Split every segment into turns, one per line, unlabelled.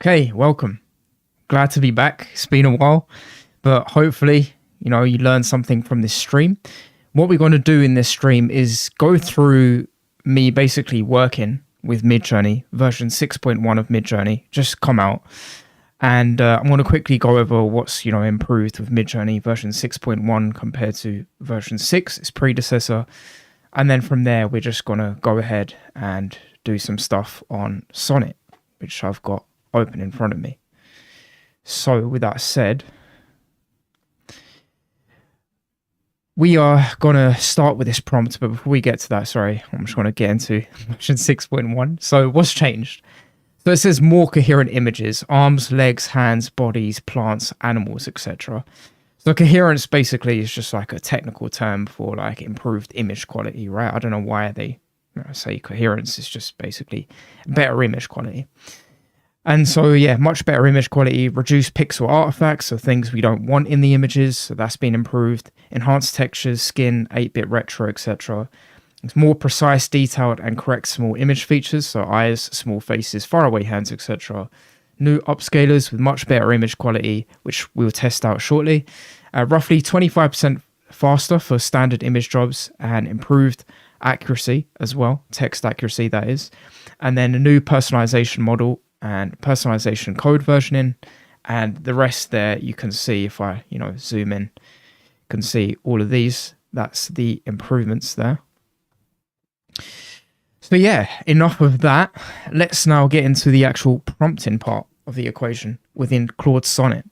Okay, welcome. Glad to be back. It's been a while, but hopefully, you learned something from this stream. What we're going to do in this stream is go through me basically working with Midjourney, version 6.1 of Midjourney, just come out. And I'm going to quickly go over what's, improved with Midjourney version 6.1 compared to version 6, its predecessor. And then from there, we're just going to go ahead and do some stuff on Sonnet, which I've got open in front of me. So with that said, we are going to start with this prompt, but before we get to that, I'm just going to get into version 6.1. So what's changed? So it says more coherent images, arms, legs, hands, bodies, plants, animals, etc. So coherence basically is just like a technical term for like improved image quality, right? I don't know why they say coherence. It's just basically better image quality. And so, much better image quality, reduced pixel artifacts, so things we don't want in the images, so that's been improved. Enhanced textures, skin, 8-bit retro, etc. It's more precise, detailed, and correct small image features, so eyes, small faces, faraway hands, etc. New upscalers with much better image quality, which we'll test out shortly. Roughly 25% faster for standard image jobs, and improved accuracy as well, text accuracy that is. And then a new personalization model, and personalization code versioning, and the rest there you can see if I zoom in, you can see all of these. That's the improvements there. So enough of that. Let's now get into the actual prompting part of the equation within Claude Sonnet.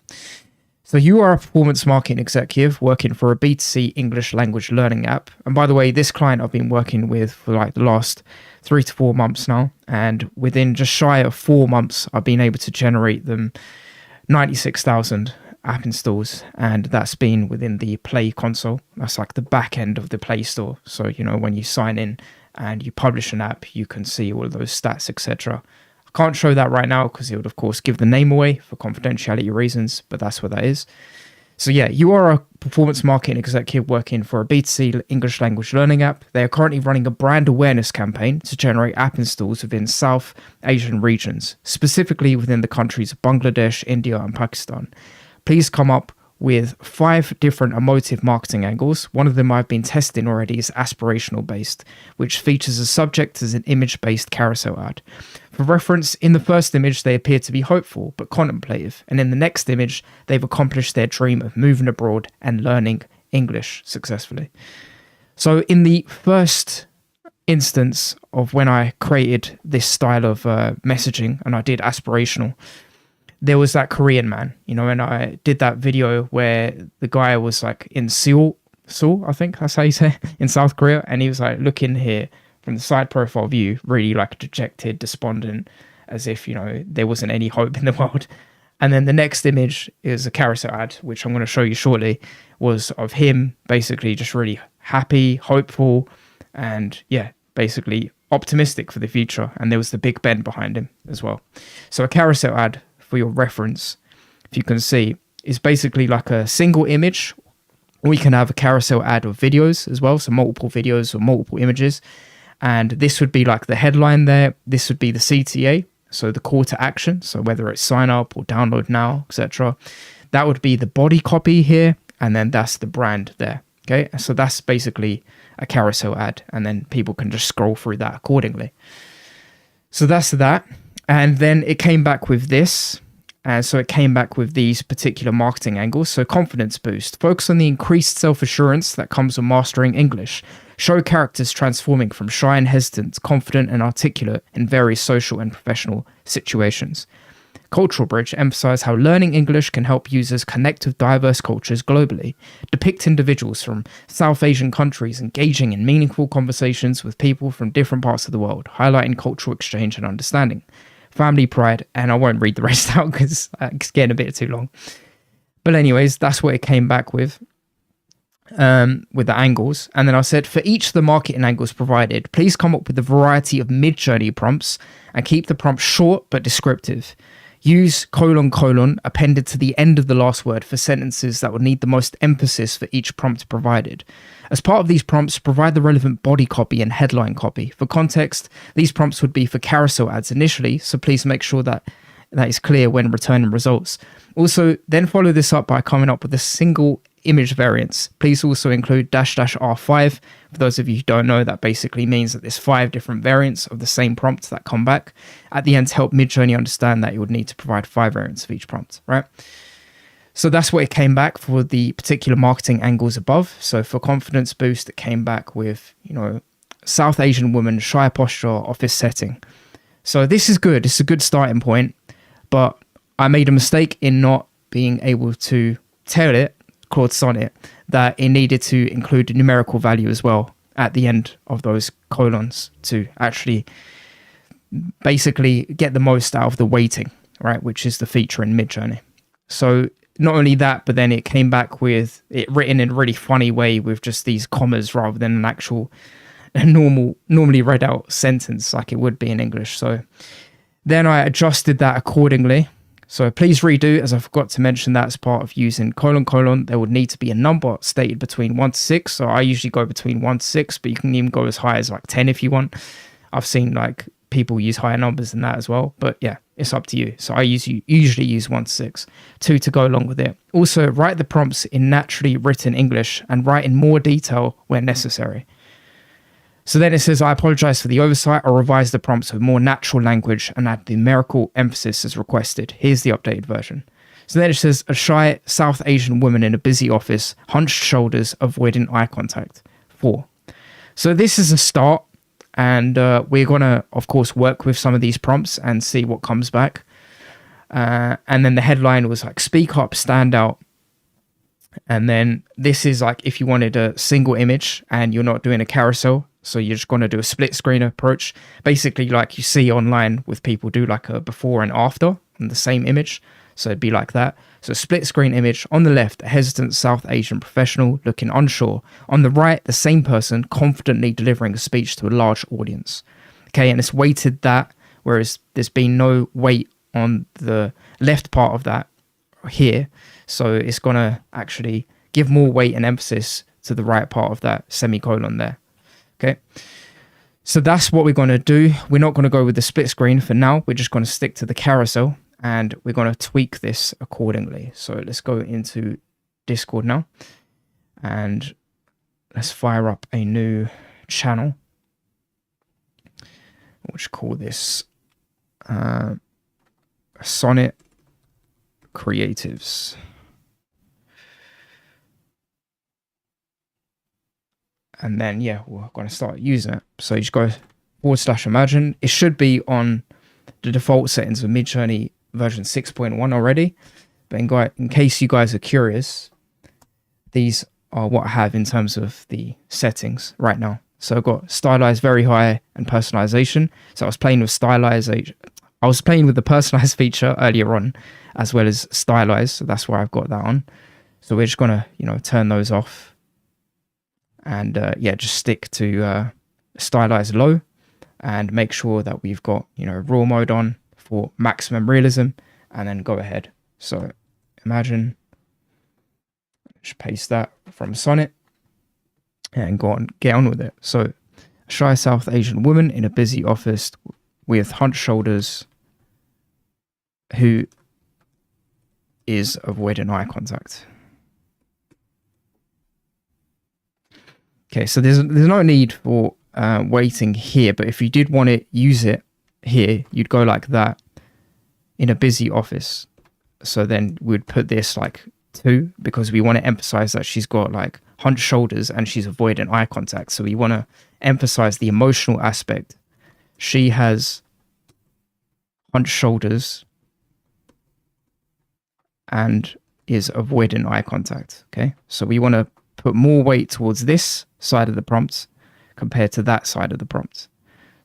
So you are a performance marketing executive working for a B2C English language learning app. And by the way, this client I've been working with for like the last 3 to 4 months now. And within just shy of 4 months, I've been able to generate them 96,000 app installs. And that's been within the Play console. That's like the back end of the Play Store. So, when you sign in and you publish an app, you can see all of those stats, etc. I can't show that right now because it would, of course, give the name away for confidentiality reasons, but that's what that is. So you are a performance marketing executive working for a B2C English language learning app. They are currently running a brand awareness campaign to generate app installs within South Asian regions, specifically within the countries of Bangladesh, India, and Pakistan. Please come up with 5 different emotive marketing angles. One of them I've been testing already is aspirational based, which features a subject as an image-based carousel ad. For reference, in the first image, they appear to be hopeful but contemplative, and in the next image, they've accomplished their dream of moving abroad and learning English successfully. So in the first instance of when I created this style of messaging and I did aspirational, there was that Korean man, and I did that video where the guy was like in Seoul, I think that's how you say it, in South Korea, and he was like looking here from the side profile view, really like dejected, despondent, as if, there wasn't any hope in the world. And then the next image is a carousel ad, which I'm going to show you shortly, was of him basically just really happy, hopeful, and basically optimistic for the future. And there was the Big Ben behind him as well. So a carousel ad, for your reference, if you can see, is basically like a single image, or you can have a carousel ad of videos as well, so multiple videos or multiple images. And this would be like the headline there. This would be the CTA, so the call to action, so whether it's sign up or download now, etc. That would be the body copy here, and then that's the brand there. Okay, so that's basically a carousel ad, and then people can just scroll through that accordingly. So that's that. And then it came back with this. And so it came back with these particular marketing angles. So confidence boost. Focus on the increased self-assurance that comes with mastering English. Show characters transforming from shy and hesitant to confident and articulate in various social and professional situations. Cultural bridge. Emphasize how learning English can help users connect with diverse cultures globally. Depict individuals from South Asian countries engaging in meaningful conversations with people from different parts of the world, highlighting cultural exchange and understanding. Family pride, and I won't read the rest out because it's getting a bit too long. But anyways, that's what it came back with the angles. And then I said, for each of the marketing angles provided, please come up with a variety of Midjourney prompts and keep the prompt short but descriptive. Use : appended to the end of the last word for sentences that would need the most emphasis for each prompt provided. As part of these prompts, provide the relevant body copy and headline copy. For context, these prompts would be for carousel ads initially, so please make sure that that is clear when returning results. Also, then follow this up by coming up with a single image variance. Please also include --R5. For those of you who don't know, that basically means that there's 5 different variants of the same prompt that come back at the end to help Midjourney understand that you would need to provide 5 variants of each prompt, right? So that's what it came back for the particular marketing angles above. So for confidence boost, it came back with, South Asian woman, shy posture, office setting. So this is good. It's a good starting point, but I made a mistake in not being able to tell it, Claude Sonnet, that it needed to include a numerical value as well at the end of those colons to actually basically get the most out of the weighting, right? Which is the feature in Midjourney. So not only that, but then it came back with it written in a really funny way with just these commas rather than an actual normally read out sentence like it would be in English. So then I adjusted that accordingly. So please redo, as I forgot to mention that as part of using : there would need to be a number stated between 1 to 6. So I usually go between 1 to 6, but you can even go as high as like 10 if you want. I've seen like people use higher numbers than that as well, but yeah, it's up to you. So I usually use 1 to 6, 2 to go along with it. Also, write the prompts in naturally written English and write in more detail where necessary. So then it says, I apologize for the oversight. I'll revise the prompts with more natural language and add the numerical emphasis as requested. Here's the updated version. So then it says, a shy South Asian woman in a busy office, hunched shoulders, avoiding eye contact. 4. So this is a start, and we're going to, of course, work with some of these prompts and see what comes back. And then the headline was like, speak up, stand out. And then this is like if you wanted a single image and you're not doing a carousel. So you're just going to do a split screen approach, basically like you see online with people do like a before and after on the same image. So it'd be like that. So split screen image on the left, a hesitant South Asian professional looking unsure. On the right, the same person confidently delivering a speech to a large audience. Okay, and it's weighted that, whereas there's been no weight on the left part of that here. So it's going to actually give more weight and emphasis to the right part of that semicolon there. Okay, so that's what we're going to do. We're not going to go with the split screen for now. We're just going to stick to the carousel and we're going to tweak this accordingly. So let's go into Discord now and let's fire up a new channel. We'll just call this Sonnet Creatives. And then, yeah, we're going to start using it. So you just go /imagine. It should be on the default settings of Midjourney version 6.1 already. But in case you guys are curious, these are what I have in terms of the settings right now. So I've got stylized very high and personalization. So I was playing with stylization. I was playing with the personalized feature earlier on, as well as stylized. So that's why I've got that on. So we're just going to, turn those off. And just stick to stylized low and make sure that we've got, raw mode on for maximum realism and then go ahead. So imagine, just paste that from Sonnet and get on with it. So a shy South Asian woman in a busy office with hunched shoulders who is avoiding eye contact. Okay, so there's no need for weighting here, but if you did want to use it here, you'd go like that in a busy office. So then we'd put this like 2 because we want to emphasize that she's got like hunched shoulders and she's avoiding eye contact. So we want to emphasize the emotional aspect. She has hunched shoulders and is avoiding eye contact. Okay, so we want to put more weight towards this side of the prompt compared to that side of the prompt.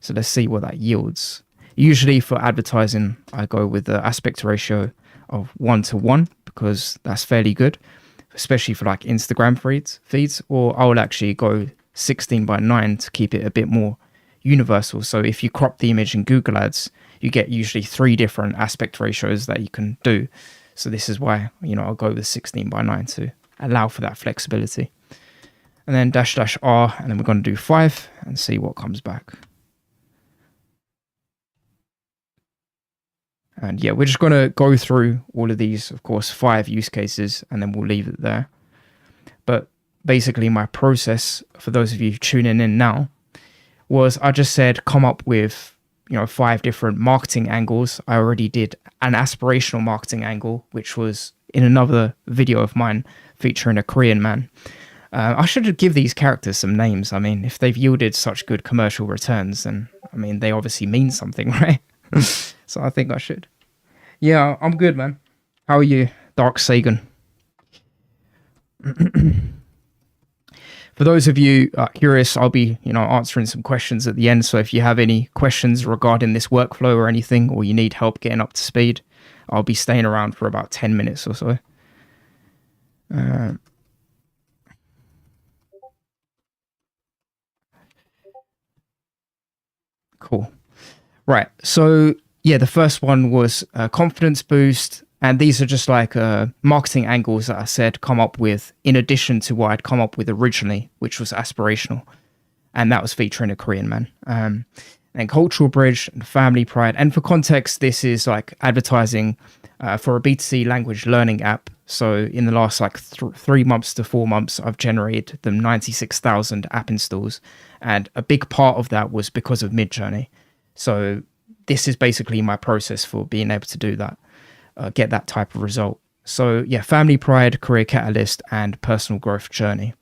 So let's see what that yields. Usually for advertising, I go with the aspect ratio of 1:1 because that's fairly good, especially for like Instagram feeds, or I will actually go 16:9 to keep it a bit more universal. So if you crop the image in Google Ads, you get usually 3 different aspect ratios that you can do. So this is why, I'll go with 16:9 to allow for that flexibility. And then --R, and then we're going to do 5 and see what comes back. And yeah, we're just going to go through all of these, of course, 5 use cases, and then we'll leave it there. But basically my process, for those of you tuning in now, was I just said, come up with, 5 different marketing angles. I already did an aspirational marketing angle, which was in another video of mine featuring a Korean man. I should give these characters some names. I mean, if they've yielded such good commercial returns, then, they obviously mean something, right? So I think I should. Yeah, I'm good, man. How are you, Dark Sagan? For those of you curious, I'll be, answering some questions at the end. So if you have any questions regarding this workflow or anything, or you need help getting up to speed, I'll be staying around for about 10 minutes or so. Cool. Right. So yeah, the first one was confidence boost. And these are just like marketing angles that I said come up with in addition to what I'd come up with originally, which was aspirational. And that was featuring a Korean man. And cultural bridge and family pride. And for context, this is like advertising for a B2C language learning app. So in the last like 3 months to 4 months, I've generated them 96,000 app installs. And a big part of that was because of Midjourney. So this is basically my process for being able to do that. Get that type of result. So yeah, family pride, career catalyst, and personal growth journey.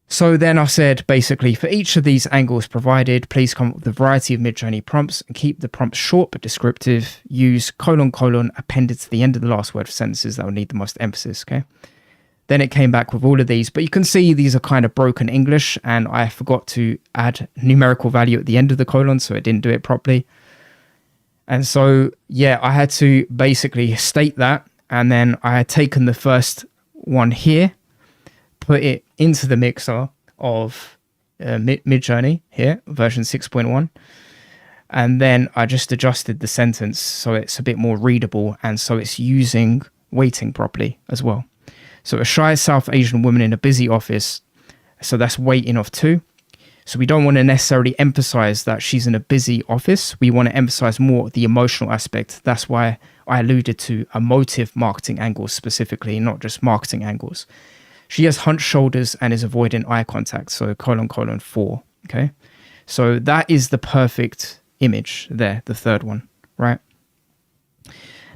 So then I said, basically, for each of these angles provided, please come up with a variety of Midjourney prompts and keep the prompts short but descriptive. Use : appended to the end of the last word for sentences that will need the most emphasis, okay? Then it came back with all of these, but you can see these are kind of broken English, and I forgot to add numerical value at the end of the colon, so it didn't do it properly. And so, yeah, I had to basically state that. And then I had taken the first one here, put it into the mixer of Midjourney here, version 6.1. And then I just adjusted the sentence so it's a bit more readable. And so it's using weighting properly as well. So a shy South Asian woman in a busy office. So that's weighting of 2. So we don't want to necessarily emphasize that she's in a busy office. We want to emphasize more the emotional aspect. That's why I alluded to emotive marketing angles specifically, not just marketing angles. She has hunched shoulders and is avoiding eye contact. So : 4. Okay. So that is the perfect image there, the third one, right?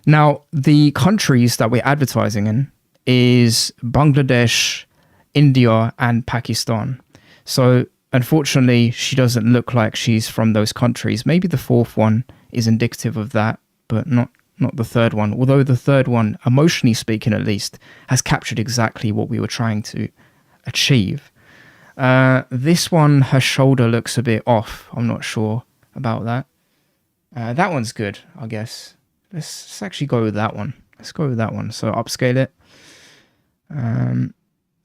Now, the countries that we're advertising in is Bangladesh, India, and Pakistan. So unfortunately, she doesn't look like she's from those countries. Maybe the fourth one is indicative of that, but not the third one. Although the third one, emotionally speaking at least, has captured exactly what we were trying to achieve. This one, her shoulder looks a bit off. I'm not sure about that. That one's good, I guess. Let's actually go with that one. Let's go with that one. So upscale it.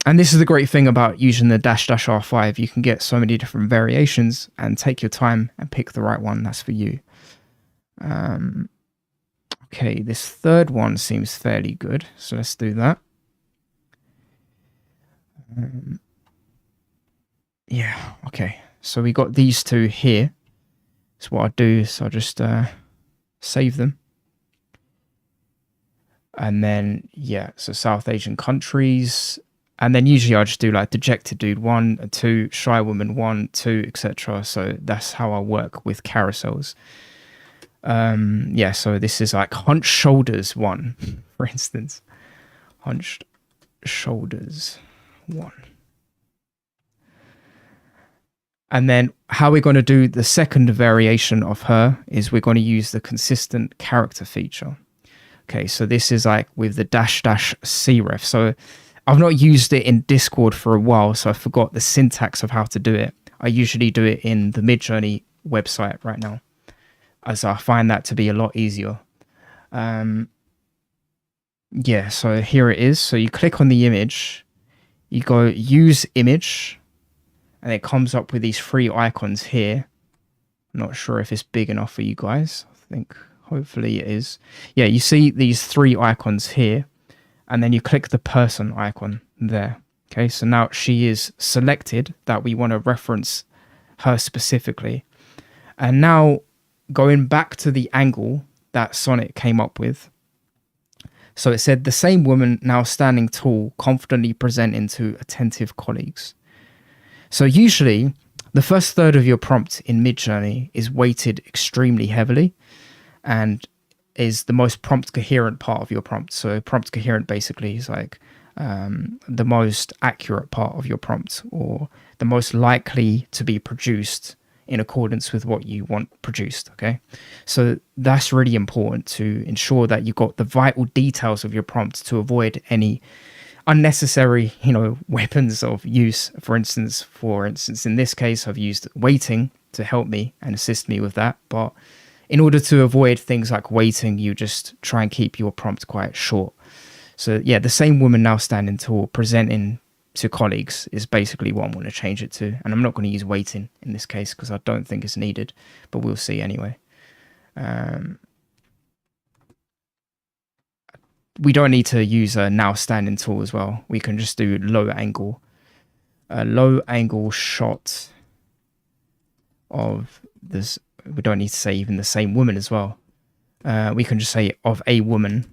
And this is the great thing about using the --R5. You can get so many different variations and take your time and pick the right one that's for you. Okay, this third one seems fairly good. So let's do that. Yeah, okay. So we got these two here. So what I'll do is I'll just save them. And then, yeah, so South Asian countries. And then usually I just do like dejected dude 1, 2, shy woman 1, 2, etc. So that's how I work with carousels. Yeah, so this is like hunched shoulders 1, for instance. Hunched shoulders 1. And then how we're going to do the second variation of her is we're going to use the consistent character feature. Okay, so this is like with the --cref. So I've not used it in Discord for a while, so I forgot the syntax of how to do it. I usually do it in the Midjourney website right now, as I find that to be a lot easier. Yeah, so here it is. So you click on the image, you go use image, and it comes up with these 3 icons here. I'm not sure if it's big enough for you guys. I think hopefully it is. Yeah, you see these 3 icons here. And then you click the person icon there. Okay, so now she is selected that we want to reference her specifically. And now going back to the angle that Sonnet came up with. So it said, the same woman now standing tall, confidently presenting to attentive colleagues. So usually, the first third of your prompt in Midjourney is weighted extremely heavily and is the most prompt coherent part of your prompt. So prompt coherent basically is like the most accurate part of your prompt, or the most likely to be produced in accordance with what you want produced. Okay, so that's really important to ensure that you got the vital details of your prompt to avoid any unnecessary, weapons of use. For instance, in this case, I've used weighting to help me and assist me with that. But in order to avoid things like weighting, you just try and keep your prompt quite short. So yeah, the same woman now standing tall, presenting to colleagues is basically what I'm going to change it to. And I'm not going to use weighting in this case because I don't think it's needed, but we'll see anyway. We don't need to use a now standing tall as well. We can just do low angle shot of this. We don't need to say even the same woman as well. We can just say of a woman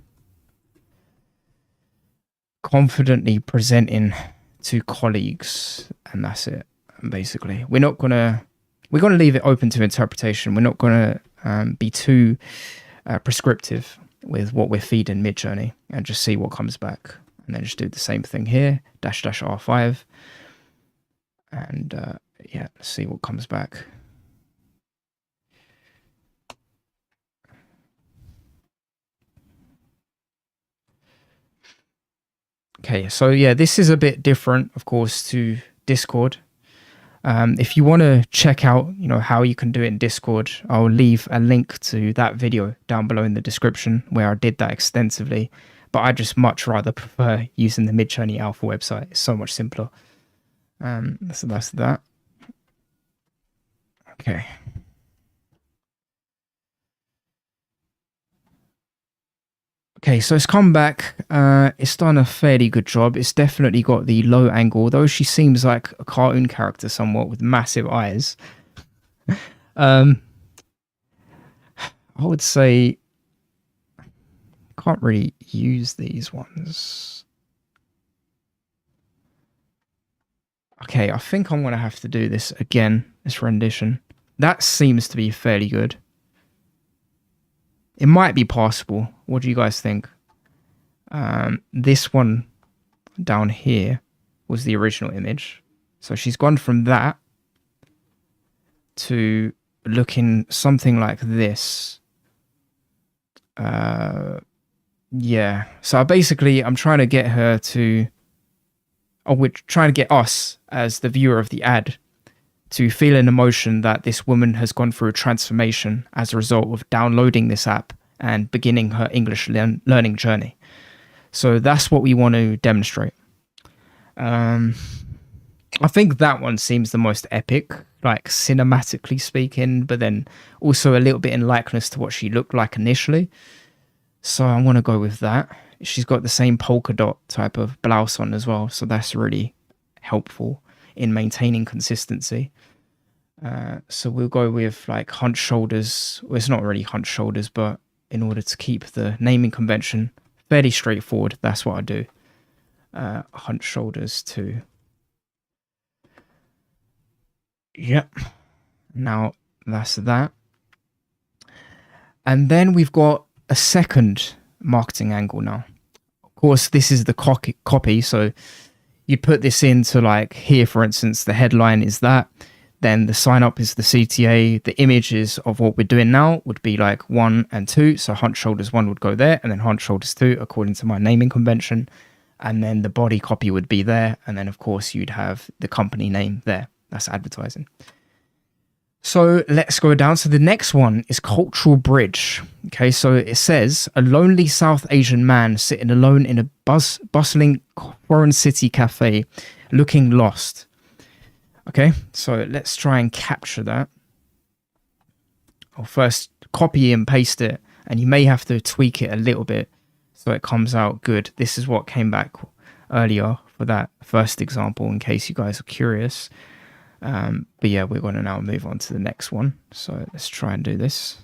confidently presenting to colleagues, and that's it. Basically, we're gonna leave it open to interpretation. We're not gonna be too prescriptive with what we're feeding Midjourney, and just see what comes back, and then just do the same thing here, --R5, and yeah, let's see what comes back. Okay, so yeah, this is a bit different, of course, to Discord. If you want to check out, how you can do it in Discord, I'll leave a link to that video down below in the description where I did that extensively. But I just much rather prefer using the Midjourney Alpha website. It's so much simpler. So that's that. Okay. Okay, so it's come back. It's done a fairly good job. It's definitely got the low angle, though she seems like a cartoon character somewhat with massive eyes. I would say can't really use these ones. Okay, I think I'm going to have to do this again, this rendition. That seems to be fairly good. It might be possible. What do you guys think? This one down here was the original image. So she's gone from that to looking something like this. Yeah. So basically, I'm trying to get her to... or we're trying to get us, as the viewer of the ad, to feel an emotion that this woman has gone through a transformation as a result of downloading this app and beginning her English learning journey. So that's what we want to demonstrate. I think that one seems the most epic, like cinematically speaking, but then also a little bit in likeness to what she looked like initially. So I want to go with that. She's got the same polka dot type of blouse on as well, so that's really helpful in maintaining consistency. So we'll go with like hunched shoulders. Well, it's not really hunched shoulders, but in order to keep the naming convention fairly straightforward, that's what I do. Hunched shoulders too. Yep. Now that's that. And then we've got a second marketing angle now. Of course, this is the copy, so you put this into like here, for instance, the headline is that, then the sign up is the CTA, the images of what we're doing now would be like 1 and 2, so hunched shoulders 1 would go there, and then hunched shoulders 2 according to my naming convention, and then the body copy would be there, and then of course you'd have the company name there. That's advertising. So let's go down. So the next one is cultural bridge. Okay, so it says, a lonely South Asian man sitting alone in a bustling foreign city cafe, looking lost. Okay, so let's try and capture that. I'll first copy and paste it, and you may have to tweak it a little bit so it comes out good. This is what came back earlier for that first example, in case you guys are curious. But yeah, we're going to now move on to the next one. So let's try and do this.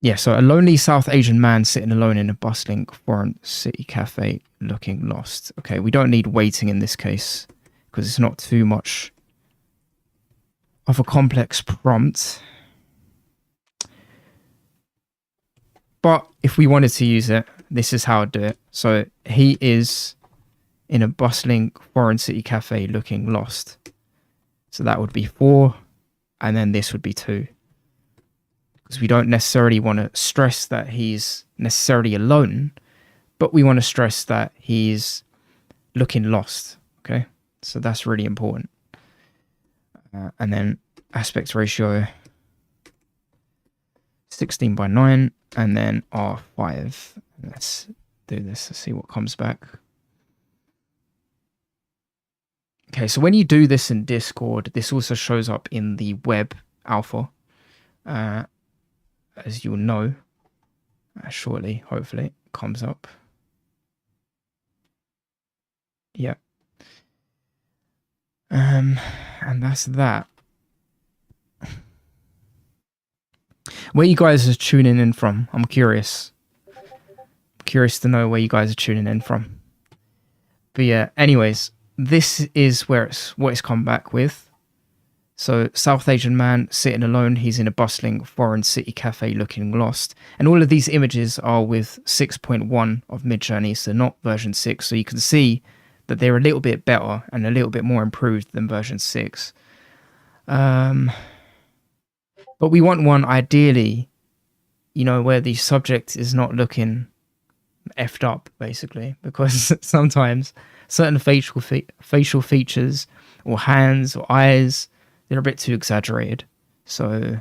Yeah, so a lonely South Asian man sitting alone in a bustling foreign city cafe looking lost. Okay, we don't need waiting in this case because it's not too much of a complex prompt. But if we wanted to use it, this is how I'd do it. So he is in a bustling foreign city cafe looking lost. So that would be 4, and then this would be 2. Because we don't necessarily want to stress that he's necessarily alone, but we want to stress that he's looking lost. Okay, so that's really important. And then aspect ratio 16:9, and then R5. Let's do this to see what comes back. Okay, so when you do this in Discord, this also shows up in the web alpha, as you'll know shortly. Hopefully, it comes up. Yeah. And that's that. Where you guys are tuning in from? I'm curious. Curious to know where you guys are tuning in from. But yeah, anyways, this is what it's come back with. So, South Asian man sitting alone. He's in a bustling foreign city cafe looking lost. And all of these images are with 6.1 of Midjourney, so not version 6. So you can see that they're a little bit better and a little bit more improved than version 6. But we want one ideally, where the subject is not looking effed up, basically, because sometimes certain facial features or hands or eyes, they're a bit too exaggerated. So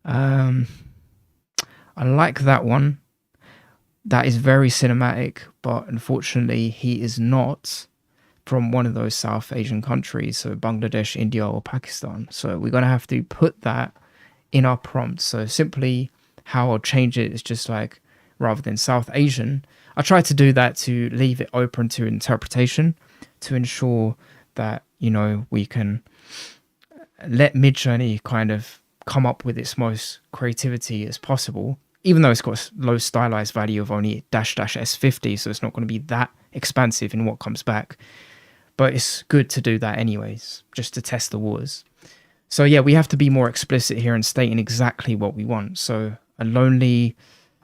I like that one. That is very cinematic, but unfortunately he is not from one of those South Asian countries, so Bangladesh, India or Pakistan. So we're going to have to put that in our prompt. So simply how I'll change it is just like, rather than South Asian, I try to do that to leave it open to interpretation to ensure that, we can let Midjourney kind of come up with its most creativity as possible, even though it's got a low stylized value of only --S50, so it's not going to be that expansive in what comes back. But it's good to do that anyways, just to test the waters. So yeah, we have to be more explicit here and stating exactly what we want. So a lonely,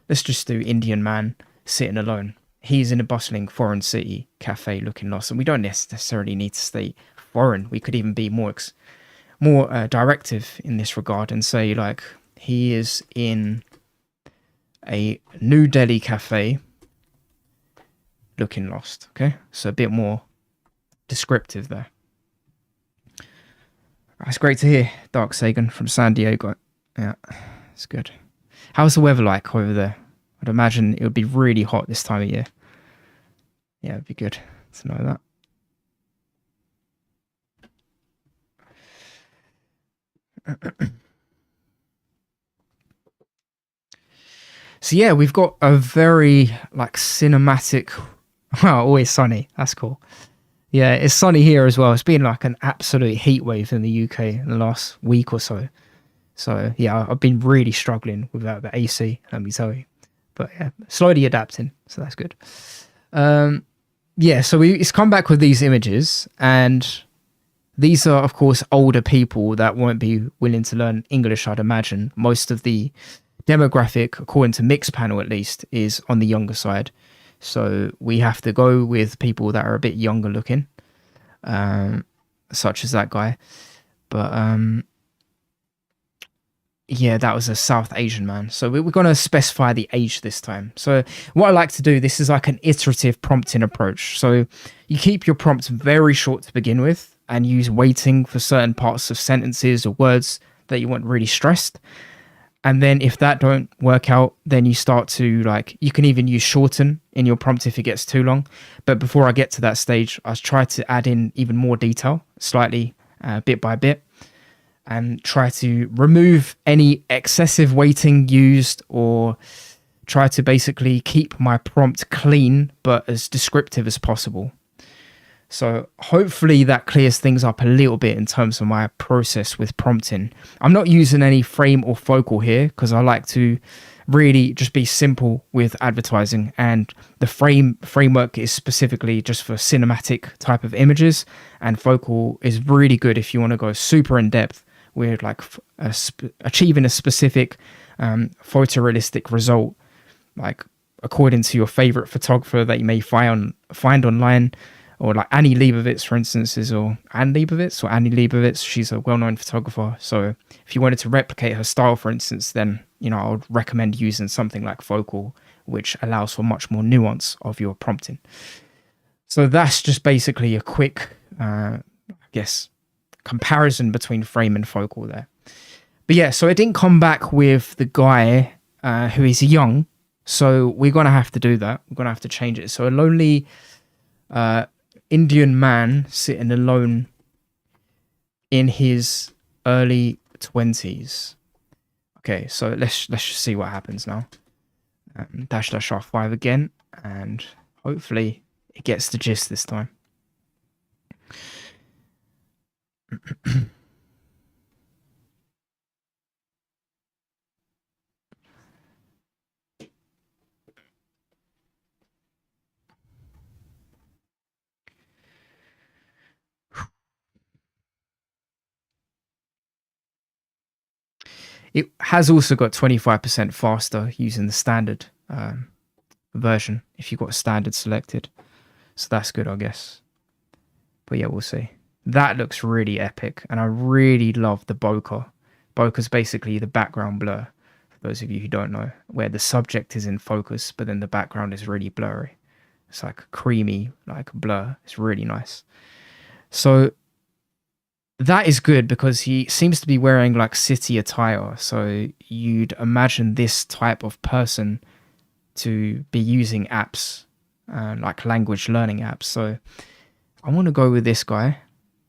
let's just do Indian man sitting alone. He's in a bustling foreign city cafe looking lost. And we don't necessarily need to state foreign. We could even be more directive in this regard and say like he is in a New Delhi cafe looking lost. Okay, so a bit more descriptive there. That's great to hear, Dark Sagan from San Diego. Yeah, it's good. How's the weather like over there? I'd imagine it would be really hot this time of year. Yeah, it'd be good to know that. So yeah, we've got a very like cinematic. Wow, always sunny. That's cool. Yeah, it's sunny here as well. It's been like an absolute heat wave in the UK in the last week or so. So yeah, I've been really struggling without the AC, let me tell you. But yeah, slowly adapting, so that's good. Yeah, so it's come back with these images, and these are, of course, older people that won't be willing to learn English, I'd imagine. Most of the demographic, according to Mixpanel at least, is on the younger side. So we have to go with people that are a bit younger looking, such as that guy. But yeah, that was a South Asian man. So we're going to specify the age this time. So what I like to do, this is like an iterative prompting approach. So you keep your prompts very short to begin with and use weighting for certain parts of sentences or words that you want really stressed. And then if that don't work out, then you start to you can even use shorten in your prompt if it gets too long. But before I get to that stage, I try to add in even more detail, slightly bit by bit, and try to remove any excessive weighting used, or try to basically keep my prompt clean, but as descriptive as possible. So hopefully that clears things up a little bit in terms of my process with prompting. I'm not using any frame or focal here because I like to really just be simple with advertising, and the framework is specifically just for cinematic type of images, and focal is really good if you want to go super in depth with like achieving a specific photorealistic result, like according to your favorite photographer that you may find online, or like Annie Leibovitz, for instance, Annie Leibovitz. She's a well-known photographer. So if you wanted to replicate her style, for instance, then, you know, I would recommend using something like focal, which allows for much more nuance of your prompting. So that's just basically a quick, I guess, comparison between frame and focal there. But yeah, so it didn't come back with the guy who is young. So we're going to have to do that. We're going to have to change it. So a lonely Indian man sitting alone in his early 20s. Okay, so let's just see what happens now. --R5 again, and hopefully it gets the gist this time. It has also got 25% faster using the standard version if you've got standard selected. So that's good, I guess. But yeah, we'll see. That looks really epic, and I really love the bokeh. Bokeh is basically the background blur, for those of you who don't know, where the subject is in focus, but then the background is really blurry. It's like a creamy, like blur. It's really nice. So that is good because he seems to be wearing like city attire. So you'd imagine this type of person to be using apps, like language learning apps. So I want to go with this guy.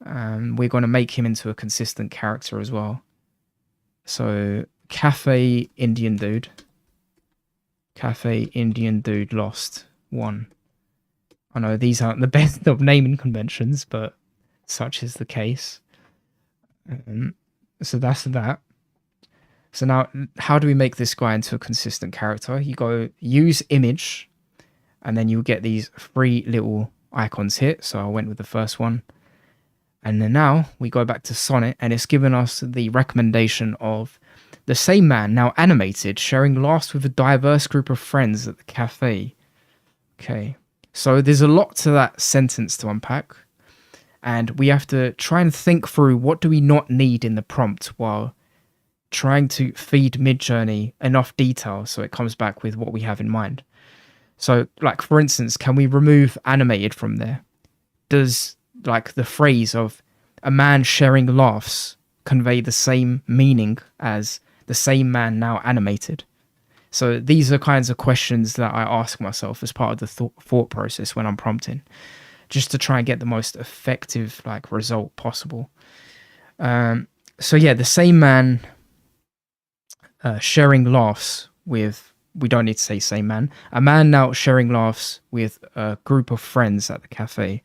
We're going to make him into a consistent character as well. So Cafe Indian Dude Lost 1. I know these aren't the best of naming conventions, but such is the case. So that's that. So now, how do we make this guy into a consistent character? You go use image, and then you'll get these 3 little icons here. So I went with the first one. And then now we go back to Sonnet, and it's given us the recommendation of the same man, now animated, sharing laughs with a diverse group of friends at the cafe. Okay, so there's a lot to that sentence to unpack. And we have to try and think through what do we not need in the prompt while trying to feed Midjourney enough detail so it comes back with what we have in mind. So, like, for instance, can we remove animated from there? Does, like, the phrase of a man sharing laughs convey the same meaning as the same man now animated? So these are kinds of questions that I ask myself as part of the thought process when I'm prompting, just to try and get the most effective like result possible. So yeah, the same man sharing laughs with, we don't need to say same man, a man now sharing laughs with a group of friends at the cafe.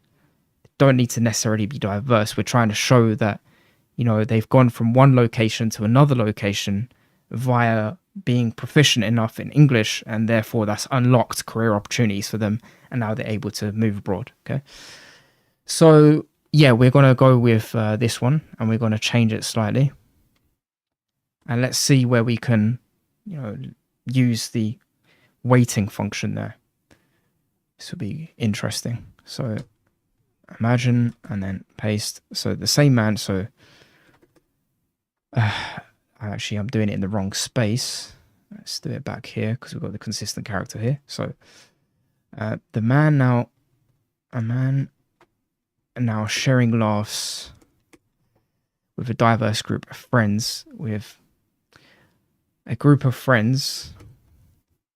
Don't need to necessarily be diverse. We're trying to show that, you know, they've gone from one location to another location via being proficient enough in English, and therefore that's unlocked career opportunities for them, and now they're able to move abroad. Okay, so yeah, we're going to go with this one, and we're going to change it slightly, and let's see where we can, you know, use the weighting function there. This will be interesting. So imagine, and then paste. So the same man. So actually, I'm doing it in the wrong space. Let's do it back here because we've got the consistent character here. So the man now, a man now sharing laughs with a diverse group of friends, with a group of friends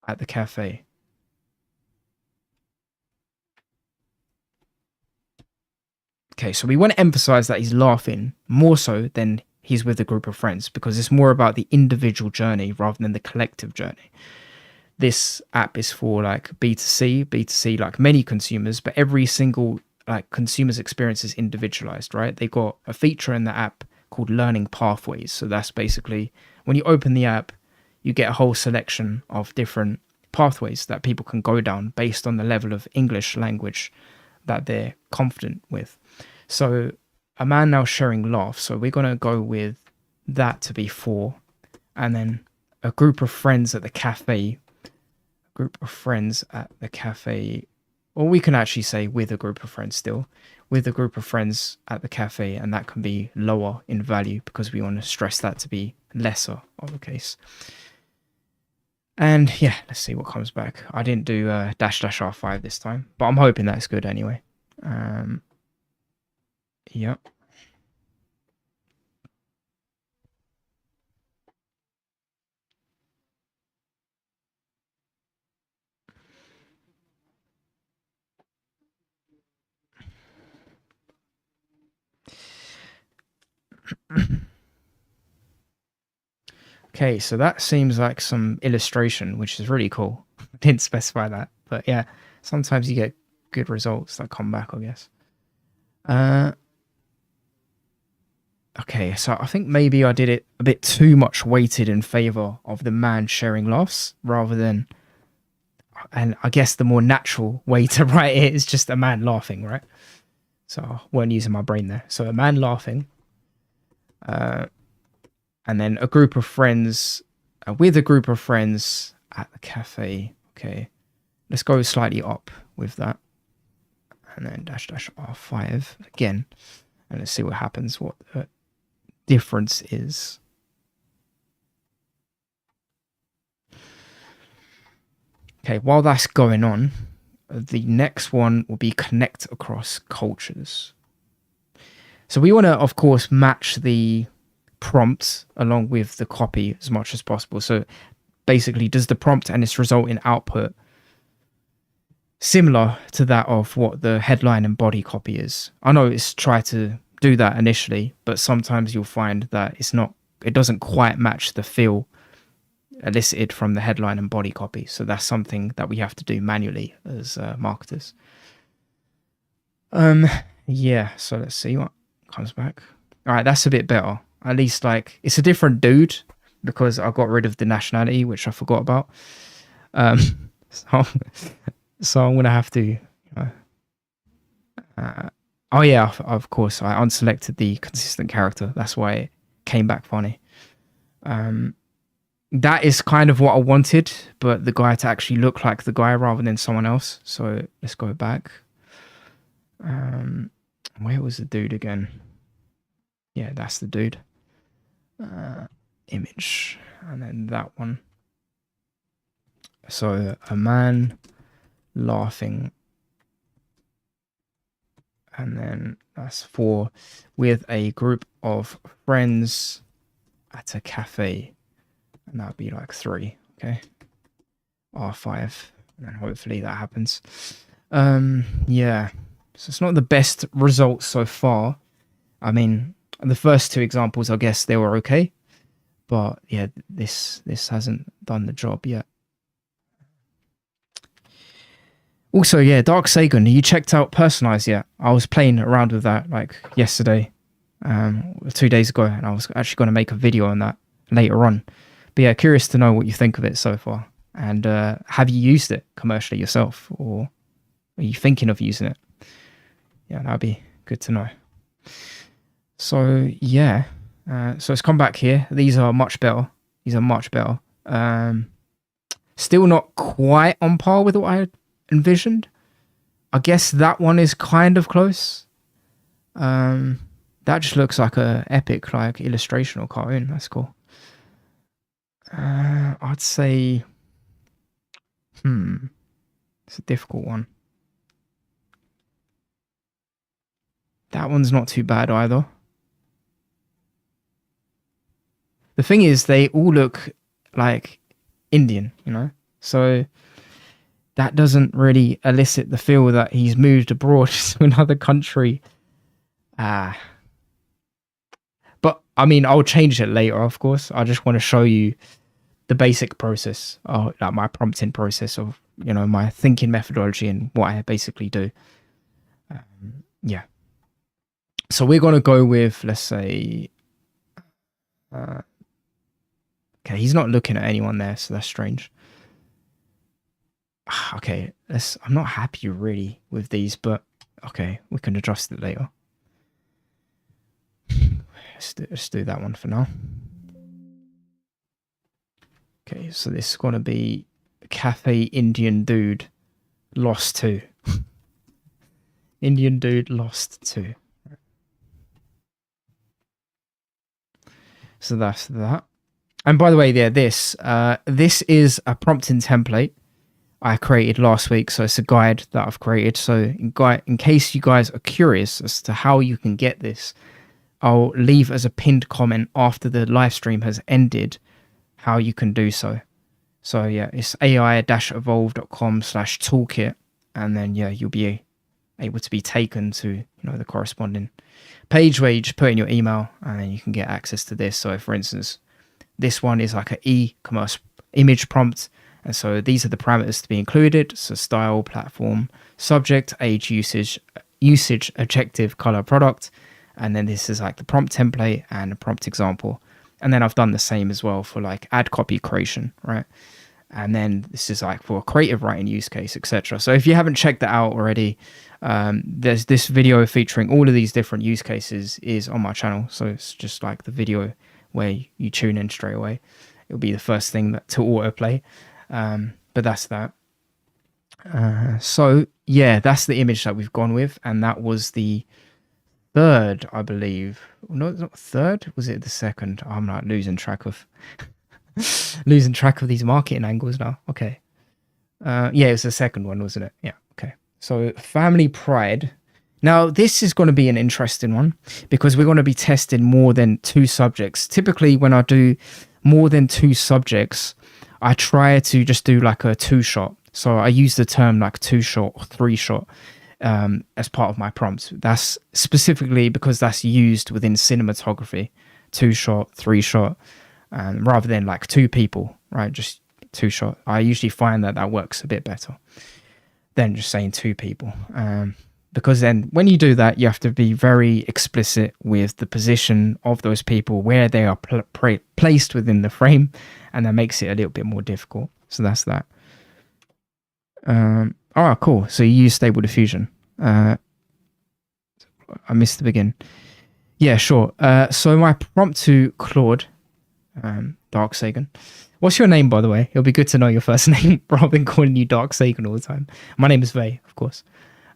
at the cafe. Okay, so we want to emphasize that he's laughing more so than he's with a group of friends, because it's more about the individual journey rather than the collective journey. This app is for like B2C like many consumers, but every single like consumers' experience is individualized, right? They got a feature in the app called learning pathways. So that's basically when you open the app, you get a whole selection of different pathways that people can go down based on the level of English language that they're confident with. So a man now sharing laughs. So we're going to go with that to be 4. And then a group of friends at the cafe. Or we can actually say with a group of friends still. With a group of friends at the cafe. And that can be lower in value because we want to stress that to be lesser of a case. And yeah, let's see what comes back. I didn't do --R5 this time, but I'm hoping that's good anyway. Yep. Okay, so that seems like some illustration, which is really cool. I didn't specify that, but yeah, sometimes you get good results that come back, I guess. Okay, so I think maybe I did it a bit too much weighted in favor of the man sharing laughs rather than, and I guess the more natural way to write it is just a man laughing, right? So I weren't using my brain there. So a man laughing. And then a group of friends, with a group of friends at the cafe. Okay, let's go slightly up with that. And then --R5 again. And let's see what happens, what the difference is. Okay, while that's going on, the next one will be connect across cultures. So we want to, of course, match the prompt along with the copy as much as possible. So basically, does the prompt and its resulting output similar to that of what the headline and body copy is? I know it's try to do that initially, but sometimes you'll find that it doesn't quite match the feel elicited from the headline and body copy. So that's something that we have to do manually as marketers. Yeah, so let's see what comes back. All right, that's a bit better. At least, like, it's a different dude because I got rid of the nationality, which I forgot about. So I'm gonna have to. Oh yeah, of course, I unselected the consistent character. That's why it came back funny. That is kind of what I wanted, but the guy to actually look like the guy rather than someone else. So let's go back. Where was the dude again? Yeah, that's the dude. Image, and then that one. So a man laughing, and then that's 4 with a group of friends at a cafe, and that'd be like 3. Okay, R5, and then hopefully that happens. Yeah, so it's not the best results so far. I mean, the first 2 examples, I guess they were okay, but yeah, this hasn't done the job yet. Also, yeah, Dark Sagan, you checked out Personalize yet? I was playing around with that like yesterday, 2 days ago, and I was actually going to make a video on that later on. But yeah, curious to know what you think of it so far. And have you used it commercially yourself, or are you thinking of using it? Yeah, that'd be good to know. So yeah, so it's come back here. These are much better. Still not quite on par with what I envisioned. I guess that one is kind of close. That just looks like a epic like illustration or cartoon. That's cool. I'd say it's a difficult one. That one's not too bad either. The thing is, they all look like Indian, you know? So that doesn't really elicit the feel that he's moved abroad to another country. But, I mean, I'll change it later, of course. I just want to show you the basic process, like my prompting process of, you know, my thinking methodology and what I basically do. yeah. So we're going to go with, let's say, okay, he's not looking at anyone there, so that's strange. Okay, I'm not happy really with these, but okay, we can adjust it later. Let's do that one for now. Okay, so this is going to be Cafe Indian Dude Lost 2. Indian Dude Lost 2. So that's that. And by the way, yeah, this is a prompting template I created last week. So it's a guide that I've created. So in case you guys are curious as to how you can get this, I'll leave as a pinned comment after the live stream has ended how you can do so. So yeah, it's ai-evolve.com/toolkit, and then yeah, you'll be able to be taken to the corresponding page where you just put in your email, and then you can get access to this. So for instance, this one is like an e-commerce image prompt, and so these are the parameters to be included. So style, platform, subject, age, usage, adjective, color, product, and then this is like the prompt template and a prompt example. And then I've done the same as well for like ad copy creation, right? And then this is like for a creative writing use case, etc. So if you haven't checked that out already, there's this video featuring all of these different use cases is on my channel. So it's just like the video where you tune in straight away. It'll be the first thing to autoplay. But that's that. So yeah, that's the image that we've gone with, and that was the third, I believe. No, it's not third. Was it the second? I'm not losing track of these marketing angles now. Okay. Yeah, it was the second one, wasn't it? Yeah. Okay. So family pride. Now this is going to be an interesting one because we're going to be testing more than 2 subjects. Typically, when I do more than 2 subjects, I try to just do like a 2-shot. So I use the term like 2-shot or 3-shot. As part of my prompts. That's specifically because that's used within cinematography, 2-shot, 3-shot, rather than like 2 people, right? Just 2-shot. I usually find that works a bit better than just saying 2 people. Because then when you do that, you have to be very explicit with the position of those people, where they are placed within the frame, and that makes it a little bit more difficult. So that's that. Oh, cool. So you use Stable Diffusion. I missed the begin. Yeah, sure. So my prompt to Claude, Darksagan. What's your name, by the way? It'll be good to know your first name rather than calling you Darksagan all the time. My name is Vey, of course.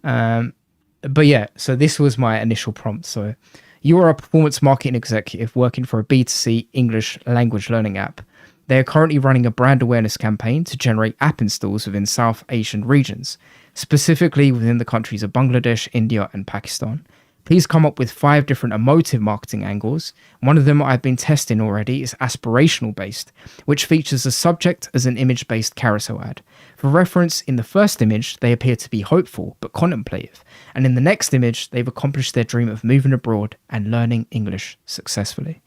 But yeah, so this was my initial prompt. So you are a performance marketing executive working for a B2C English language learning app. They are currently running a brand awareness campaign to generate app installs within South Asian regions, specifically within the countries of Bangladesh, India, and Pakistan. Please come up with 5 different emotive marketing angles. One of them I've been testing already is aspirational based, which features a subject as an image-based carousel ad. For reference, in the first image, they appear to be hopeful but contemplative, and in the next image, they've accomplished their dream of moving abroad and learning English successfully.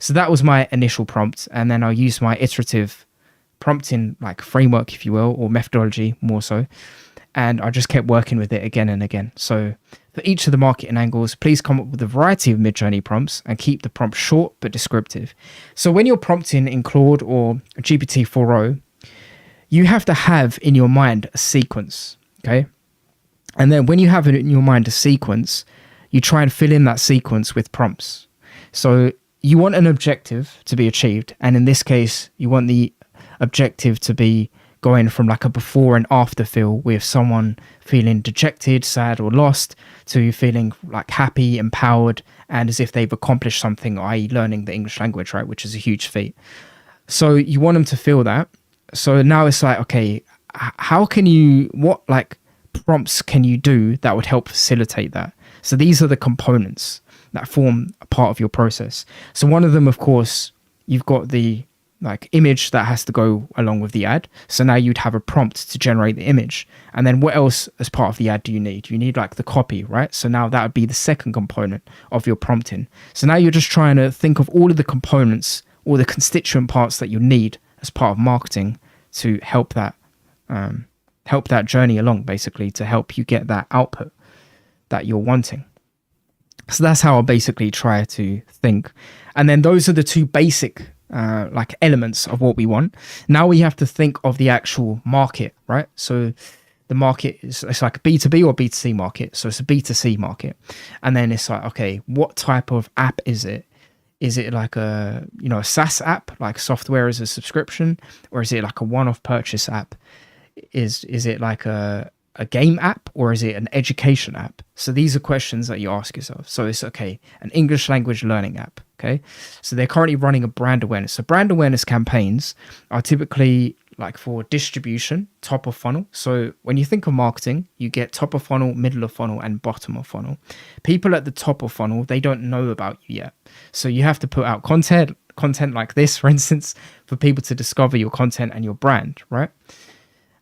So that was my initial prompt, and then I'll use my iterative prompting like framework, if you will, or methodology more so, and I just kept working with it again and again. So for each of the marketing angles, please come up with a variety of Midjourney prompts and keep the prompt short but descriptive. So when you're prompting in Claude or GPT-4o, you have to have in your mind a sequence, okay? And then when you have in your mind a sequence, you try and fill in that sequence with prompts. So you want an objective to be achieved, and in this case, you want the objective to be going from like a before and after feel with someone feeling dejected, sad, or lost to feeling like happy, empowered, and as if they've accomplished something, i.e. learning the English language, right, which is a huge feat. So you want them to feel that. So now it's like, okay, what like prompts can you do that would help facilitate that? So these are the components that form a part of your process. So one of them, of course, you've got the like image that has to go along with the ad. So now you'd have a prompt to generate the image. And then what else as part of the ad do you need? You need like the copy, right? So now that would be the second component of your prompting. So now you're just trying to think of all of the components or the constituent parts that you need as part of marketing to help that journey along, basically, to help you get that output. that you're wanting. So that's how I basically try to think. And then those are the two basic like elements of what we want. Now we have to think of the actual market, right? So the market is, it's like a B2B or B2C market. So it's a B2C market. And then it's like, okay, what type of app is it? Is it like a, you know, a SaaS app, like software as a subscription, or is it like a one-off purchase app? Is it like a game app, or is it an education app? So these are questions that you ask yourself. So it's, okay, an English language learning app. Okay. So they're currently running a brand awareness. So brand awareness campaigns are typically like for distribution, top of funnel. So when you think of marketing, you get top of funnel, middle of funnel, and bottom of funnel. People at the top of funnel, they don't know about you yet. So you have to put out content like this, for instance, for people to discover your content and your brand, right?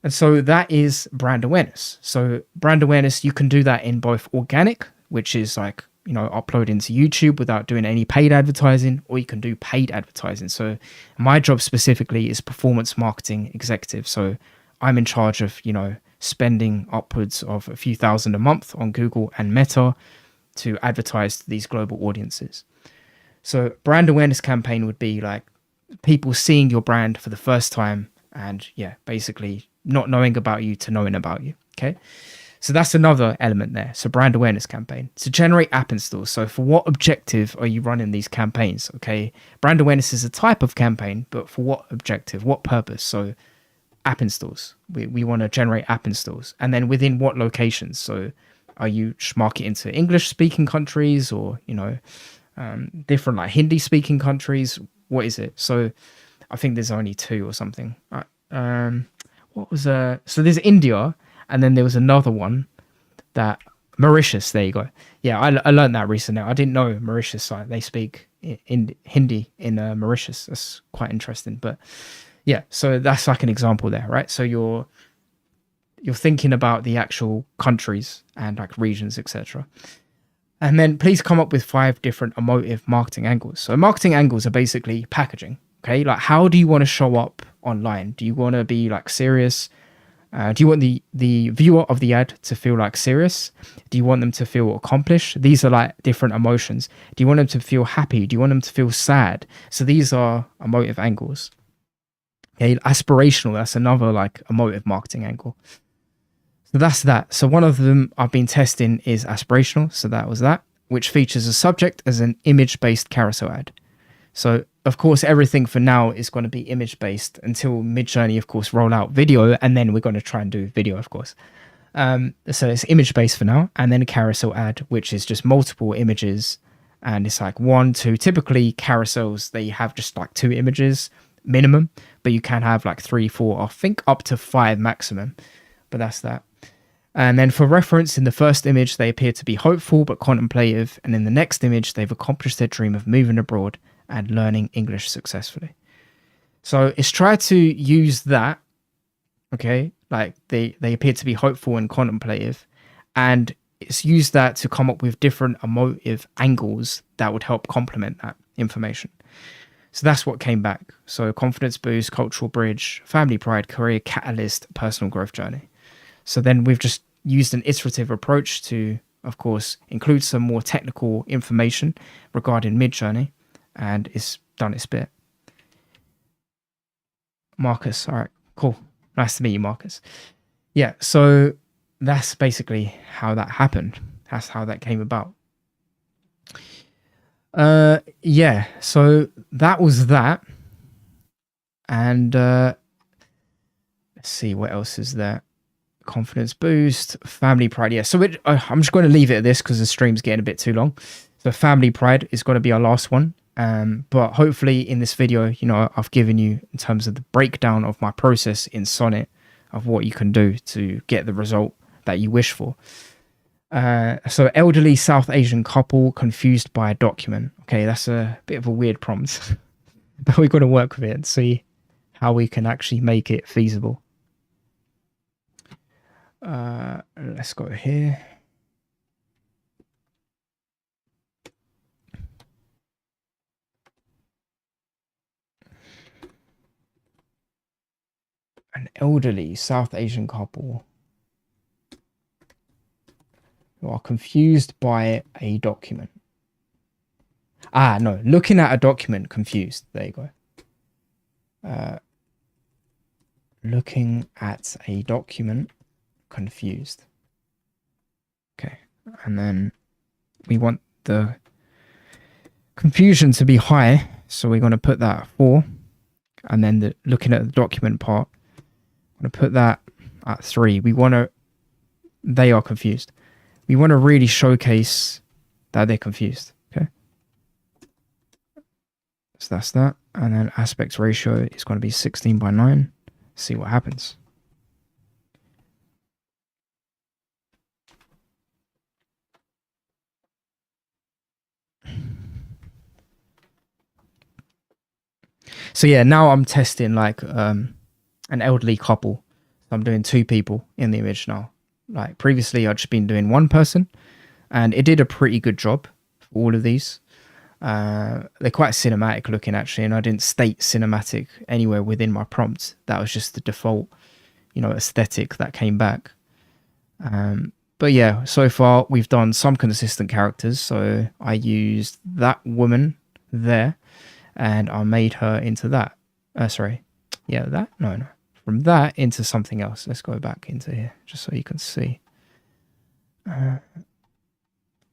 And so that is brand awareness. So brand awareness, you can do that in both organic, which is like, you know, upload into YouTube without doing any paid advertising, or you can do paid advertising. So my job specifically is performance marketing executive. So I'm in charge of, you know, spending upwards of a few thousand a month on Google and Meta to advertise to these global audiences. So brand awareness campaign would be like people seeing your brand for the first time and, yeah, basically not knowing about you to knowing about you. Okay. So that's another element there. So brand awareness campaign. To generate app installs. So for what objective are you running these campaigns? Okay. Brand awareness is a type of campaign, but for what objective, what purpose? So app installs. We want to generate app installs. And then within what locations? So are you marketing to English speaking countries, or, you know, different like Hindi speaking countries? What is it? So I think there's only two or something. What was so there's India, and then there was another one that Mauritius. There you go. Yeah, I learned that recently. I didn't know Mauritius, like, they speak in Hindi in Mauritius. That's quite interesting. But yeah, so that's like an example there, right? So you're thinking about the actual countries and like regions, etc. And then please come up with 5 different emotive marketing angles. So marketing angles are basically packaging. Okay, like how do you want to show up online? Do you want to be like serious? Do you want the viewer of the ad to feel like serious? Do you want them to feel accomplished? These are like different emotions. Do you want them to feel happy? Do you want them to feel sad? So these are emotive angles. Okay, aspirational, that's another like emotive marketing angle. So that's that. So one of them I've been testing is aspirational. So that was that, which features a subject as an image-based carousel ad. So of course, everything for now is going to be image-based until Midjourney, of course, roll out video, and then we're going to try and do video, of course. So it's image-based for now, and then a carousel ad, which is just multiple images, and it's like 1, 2. Typically, carousels, they have just like 2 images minimum, but you can have like 3, 4, I think up to 5 maximum. But that's that. And then for reference, in the first image, they appear to be hopeful but contemplative, and in the next image, they've accomplished their dream of moving abroad and learning English successfully. So it's try to use that, okay, like they appear to be hopeful and contemplative, and it's used that to come up with different emotive angles that would help complement that information. So that's what came back. So confidence boost, cultural bridge, family pride, career catalyst, personal growth journey. So then we've just used an iterative approach to, of course, include some more technical information regarding Midjourney, and it's done its bit. Marcus, all right, cool. Nice to meet you, Marcus. Yeah, so that's basically how that happened. That's how that came about. Yeah, so that was that. And let's see, what else is there? Confidence boost, family pride. Yeah, so I'm just going to leave it at this because the stream's getting a bit too long. So family pride is going to be our last one. But hopefully in this video, you know, I've given you in terms of the breakdown of my process in Sonnet of what you can do to get the result that you wish for. So elderly South Asian couple confused by a document. Okay, that's a bit of a weird prompt, but we're going to work with it and see how we can actually make it feasible. Let's go here. An elderly South Asian couple who are confused by a document. Ah, no, looking at a document confused. There you go. Looking at a document confused. Okay, and then we want the confusion to be high, so we're going to put that at 4. And then the looking at the document part, I'm going to put that at 3. They are confused. We want to really showcase that they're confused. Okay, so that's that. And then aspect ratio is going to be 16:9. See what happens. So yeah, now I'm testing like an elderly couple. I'm doing 2 people in the image now. Like previously I'd just been doing 1 person, and it did a pretty good job for all of these. They're quite cinematic looking actually, and I didn't state cinematic anywhere within my prompt. That was just the default, aesthetic that came back. But yeah, so far we've done some consistent characters. So I used that woman there, and I made her into that. From that into something else. Let's go back into here just so you can see.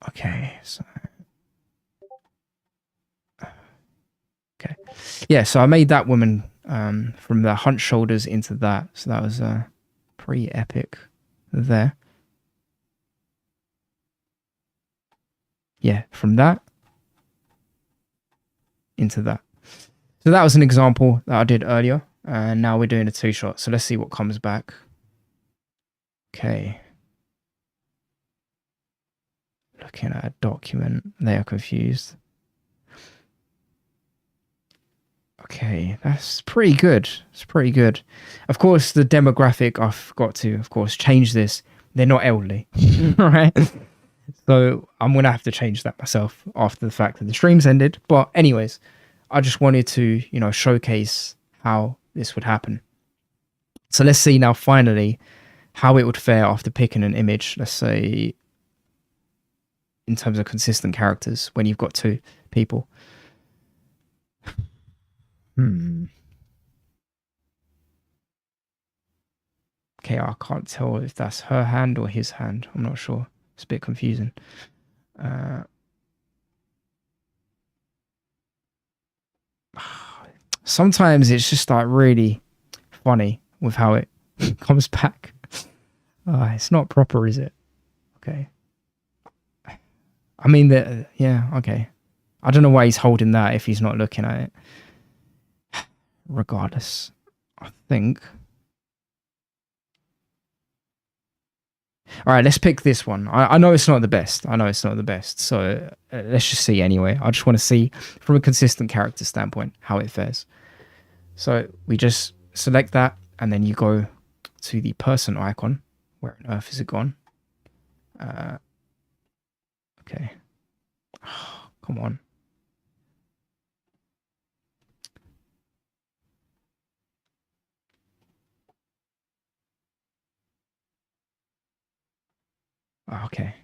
Okay, so okay, yeah. So I made that woman from the hunched shoulders into that. So that was pretty epic there. Yeah, from that into that. So that was an example that I did earlier. And now we're doing a 2-shot. So let's see what comes back. Okay. Looking at a document. They are confused. Okay, that's pretty good. It's pretty good. Of course, the demographic, I've got to, of course, change this. They're not elderly, right? So I'm going to have to change that myself after the fact that the stream's ended. But anyways, I just wanted to, showcase how this would happen. So let's see now finally how it would fare after picking an image, let's say in terms of consistent characters when you've got 2 people. Okay, I can't tell if that's her hand or his hand. I'm not sure. It's a bit confusing. Sometimes it's just like really funny with how it comes back. It's not proper, is it? Okay. I mean, yeah, okay. I don't know why he's holding that if he's not looking at it. Regardless, I think. All right, let's pick this one. I know it's not the best. So let's just see anyway. I just want to see from a consistent character standpoint how it fares. So we just select that, and then you go to the person icon. Where on earth is it gone? Okay. Oh, come on. Okay.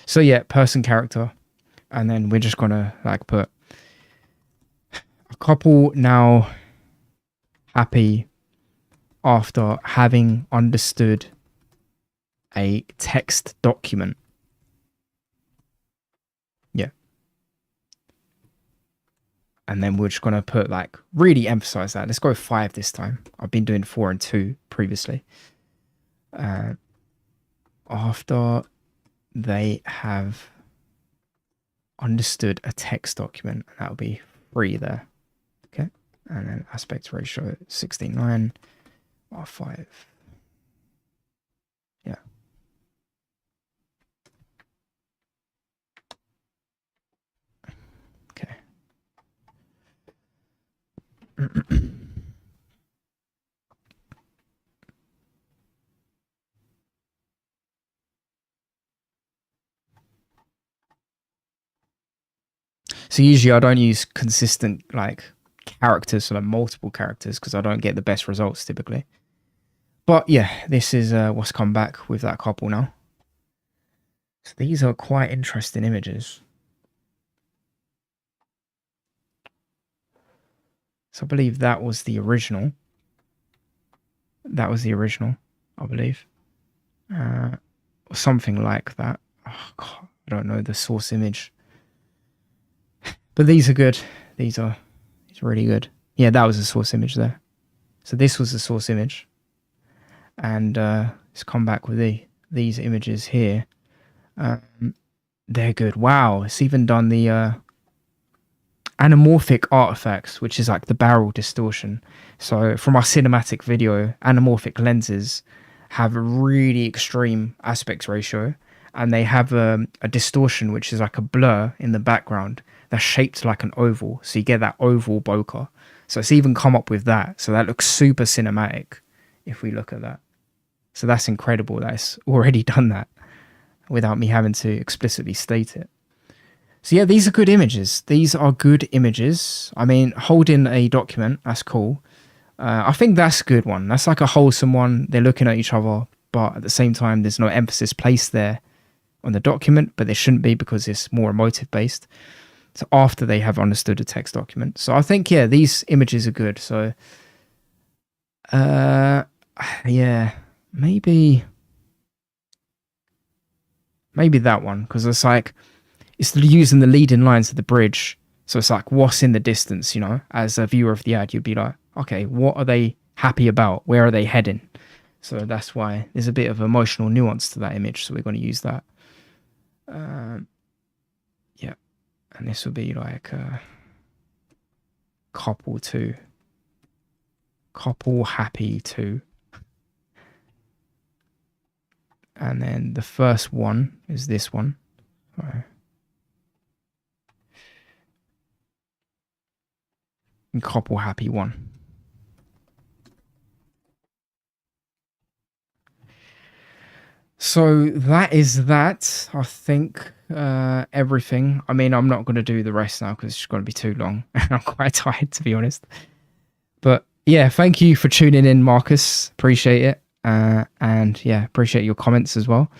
So yeah, person character. And then we're just gonna like put a couple now happy after having understood a text document. Yeah. And then we're just gonna put like really emphasize that. Let's go 5 this time. I've been doing 4 and 2 previously. After they have understood a text document, that'll be 3 there. Okay. And then aspect ratio 16:9 R5. Yeah. Okay. So usually I don't use consistent like characters, so like multiple characters, because I don't get the best results typically. But yeah, this is what's come back with that couple now. So these are quite interesting images. So I believe that was the original. That was the original, I believe. Or something like that. Oh, God, I don't know the source image. But these are good. It's really good. Yeah, that was the source image there. So this was the source image. And let's come back with these images here. They're good. Wow, it's even done the anamorphic artifacts, which is like the barrel distortion. So from our cinematic video, anamorphic lenses have a really extreme aspect ratio, and they have a distortion which is like a blur in the background that's shaped like an oval. So you get that oval bokeh. So it's even come up with that. So that looks super cinematic if we look at that. So that's incredible that it's already done that without me having to explicitly state it. So yeah, these are good images. These are good images. I mean, holding a document, that's cool. I think that's a good one. That's like a wholesome one. They're looking at each other, but at the same time, there's no emphasis placed there on the document, but there shouldn't be because it's more emotive based. So after they have understood the text document. So I think, yeah, these images are good. So, yeah, maybe that one, because it's like, it's using the leading lines of the bridge. So it's like, what's in the distance, you know? As a viewer of the ad, you'd be like, okay, what are they happy about? Where are they heading? So that's why there's a bit of emotional nuance to that image. So we're going to use that. Yeah. And this will be like couple happy two. And then the first one is this one. Right. And couple happy one. So that is that. I think everything. I mean, I'm not going to do the rest now because it's going to be too long. I'm quite tired, to be honest. But yeah, thank you for tuning in, Marcus. Appreciate it. And yeah, appreciate your comments as well.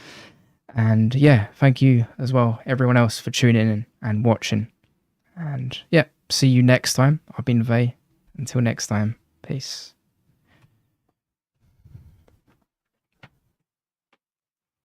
And yeah, thank you as well, everyone else, for tuning in and watching. And yeah, see you next time. I've been Vey. Until next time, peace.